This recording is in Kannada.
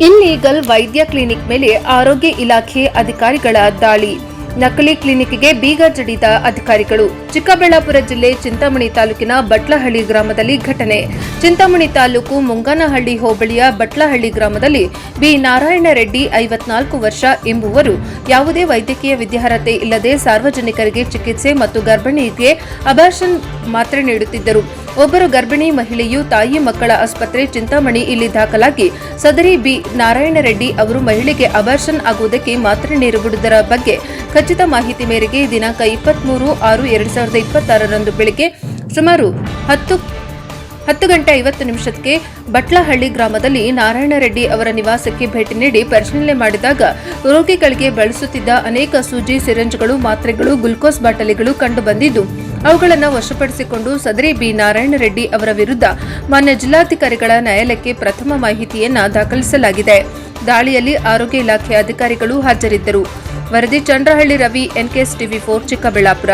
ಇಲ್ಲೀಗಲ್ ವೈದ್ಯ ಕ್ಲಿನಿಕ್ ಮೇಲೆ ಆರೋಗ್ಯ ಇಲಾಖೆ ಅಧಿಕಾರಿಗಳ ದಾಳಿ. ನಕಲಿ ಕ್ಲಿನಿಕ್ಗೆ ಬೀಗ ಜಡಿದ ಅಧಿಕಾರಿಗಳು. ಚಿಕ್ಕಬಳ್ಳಾಪುರ ಜಿಲ್ಲೆ ಚಿಂತಾಮಣಿ ತಾಲೂಕಿನ ಬಟ್ಲಹಳ್ಳಿ ಗ್ರಾಮದಲ್ಲಿ ಘಟನೆ. ಚಿಂತಾಮಣಿ ತಾಲೂಕು ಮುಂಗನಹಳ್ಳಿ ಹೋಬಳಿಯ ಬಟ್ಲಹಳ್ಳಿ ಗ್ರಾಮದಲ್ಲಿ ಬಿ ನಾರಾಯಣ ರೆಡ್ಡಿ 54 ವರ್ಷ ಎಂಬುವರು ಯಾವುದೇ ವೈದ್ಯಕೀಯ ವಿದ್ಯಾರ್ಹತೆ ಇಲ್ಲದೆ ಸಾರ್ವಜನಿಕರಿಗೆ ಚಿಕಿತ್ಸೆ ಮತ್ತು ಗರ್ಭಿಣಿಗೆ ಅಬಾರ್ಷನ್ ಮಾತ್ರೆ ನೀಡುತ್ತಿದ್ದರು. ಒಬ್ಬರು ಗರ್ಭಿಣಿ ಮಹಿಳೆಯು ತಾಯಿ ಮಕ್ಕಳ ಆಸ್ಪತ್ರೆ ಚಿಂತಾಮಣಿ ಇಲ್ಲಿ ದಾಖಲಾಗಿ ಸದರಿ ಬಿ ನಾರಾಯಣ ರೆಡ್ಡಿ ಅವರು ಮಹಿಳೆಗೆ ಅಬಾರ್ಷನ್ ಆಗುವುದಕ್ಕೆ ಮಾತ್ರೆ ನೀಡುವುದರ ಬಗ್ಗೆ ಖಚಿತ ಮಾಹಿತಿ ಮೇರೆಗೆ ದಿನಾಂಕ 23/6/2026 ಬೆಳಗ್ಗೆ ಸುಮಾರು 10:50 ಬಟ್ಲಹಳ್ಳಿ ಗ್ರಾಮದಲ್ಲಿ ನಾರಾಯಣ ರೆಡ್ಡಿ ಅವರ ನಿವಾಸಕ್ಕೆ ಭೇಟಿ ನೀಡಿ ಪರಿಶೀಲನೆ ಮಾಡಿದಾಗ ರೋಗಿಗಳಿಗೆ ಬಳಸುತ್ತಿದ್ದ ಅನೇಕ ಸೂಜಿ, ಸಿರಿಂಜ್ಗಳು, ಮಾತ್ರೆಗಳು, ಗ್ಲುಕೋಸ್ ಬಾಟಲಿಗಳು ಕಂಡು ಬಂದಿದ್ದು ಅವುಗಳನ್ನು ವಶಪಡಿಸಿಕೊಂಡು ಸದರಿ ಬಿ ನಾರಾಯಣ ರೆಡ್ಡಿ ಅವರ ವಿರುದ್ಧ ಮಾನ್ಯ ಜಿಲ್ಲಾಧಿಕಾರಿಗಳ ನ್ಯಾಯಾಲಯಕ್ಕೆ ಪ್ರಥಮ ಮಾಹಿತಿಯನ್ನು ದಾಖಲಿಸಲಾಗಿದೆ. ದಾಳಿಯಲ್ಲಿ ಆರೋಗ್ಯ ಇಲಾಖೆ ಅಧಿಕಾರಿಗಳು ಹಾಜರಿದ್ದರು. ವರದಿ ಚಂದ್ರಹಳ್ಳಿ ರವಿ, NKS TV4 ಚಿಕ್ಕಬಳ್ಳಾಪುರ.